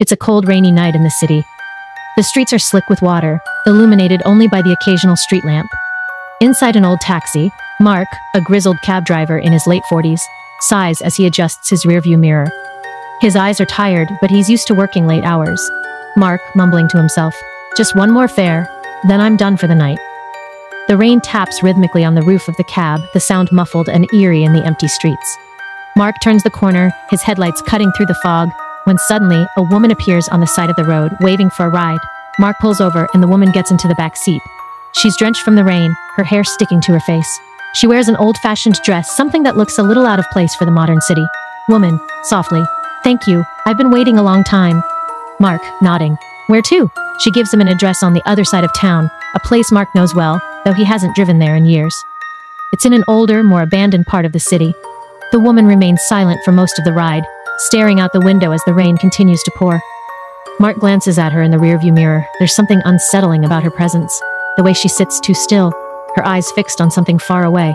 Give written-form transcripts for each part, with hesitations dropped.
It's a cold, rainy night in the city. The streets are slick with water, illuminated only by the occasional street lamp. Inside an old taxi, Mark, a grizzled cab driver in his late 40s, sighs as he adjusts his rearview mirror. His eyes are tired, but he's used to working late hours. Mark, mumbling to himself, "Just one more fare, then I'm done for the night." The rain taps rhythmically on the roof of the cab, the sound muffled and eerie in the empty streets. Mark turns the corner, his headlights cutting through the fog, when suddenly, a woman appears on the side of the road, waving for a ride. Mark pulls over and the woman gets into the back seat. She's drenched from the rain, her hair sticking to her face. She wears an old-fashioned dress, something that looks a little out of place for the modern city. Woman, softly, "Thank you, I've been waiting a long time." Mark, nodding. "Where to?" She gives him an address on the other side of town, a place Mark knows well, though he hasn't driven there in years. It's in an older, more abandoned part of the city. The woman remains silent for most of the ride, staring out the window as the rain continues to pour. Mark glances at her in the rearview mirror. There's something unsettling about her presence, the way she sits too still, her eyes fixed on something far away.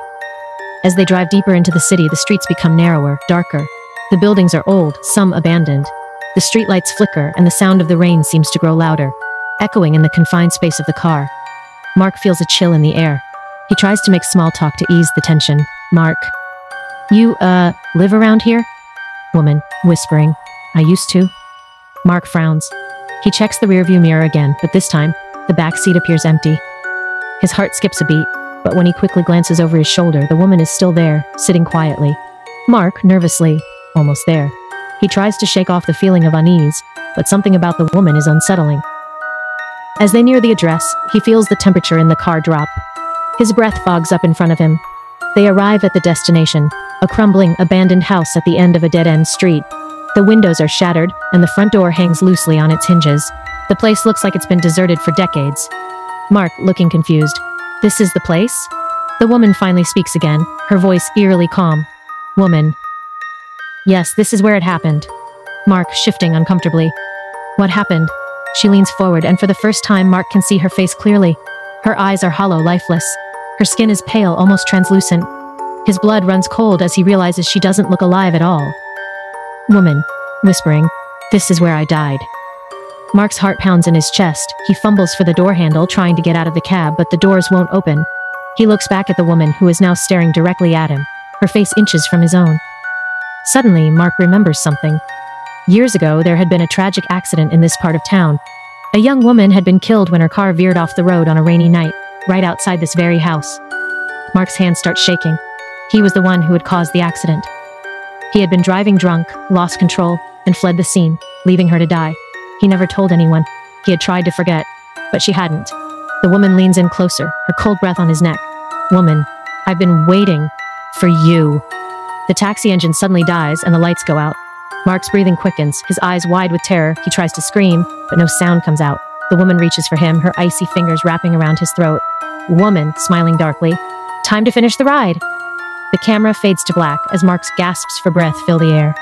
As they drive deeper into the city, the streets become narrower, darker. The buildings are old, some abandoned. The streetlights flicker, and the sound of the rain seems to grow louder, echoing in the confined space of the car. Mark feels a chill in the air. He tries to make small talk to ease the tension. "Mark, you, live around here?" Woman, whispering, "I used to." Mark frowns. He checks the rearview mirror again, but this time, the back seat appears empty. His heart skips a beat, but when he quickly glances over his shoulder, the woman is still there, sitting quietly. Mark, nervously, almost there. He tries to shake off the feeling of unease, but something about the woman is unsettling. As they near the address, he feels the temperature in the car drop. His breath fogs up in front of him. They arrive at the destination, a crumbling, abandoned house at the end of a dead-end street. The windows are shattered, and the front door hangs loosely on its hinges. The place looks like it's been deserted for decades. Mark, looking confused. "This is the place?" The woman finally speaks again, her voice eerily calm. "Woman. Yes, this is where it happened." Mark, shifting uncomfortably. "What happened?" She leans forward, and for the first time, Mark can see her face clearly. Her eyes are hollow, lifeless. Her skin is pale, almost translucent. His blood runs cold as he realizes she doesn't look alive at all. "Woman," whispering, "this is where I died." Mark's heart pounds in his chest. He fumbles for the door handle, trying to get out of the cab, but the doors won't open. He looks back at the woman, who is now staring directly at him, her face inches from his own. Suddenly, Mark remembers something. Years ago, there had been a tragic accident in this part of town. A young woman had been killed when her car veered off the road on a rainy night, right outside this very house. Mark's hands start shaking. He was the one who had caused the accident. He had been driving drunk, lost control, and fled the scene, leaving her to die. He never told anyone. He had tried to forget, but she hadn't. The woman leans in closer, her cold breath on his neck. "Woman, I've been waiting for you." The taxi engine suddenly dies and the lights go out. Mark's breathing quickens, his eyes wide with terror. He tries to scream, but no sound comes out. The woman reaches for him, her icy fingers wrapping around his throat. "Woman," smiling darkly, "time to finish the ride." The camera fades to black as Mark's gasps for breath fill the air.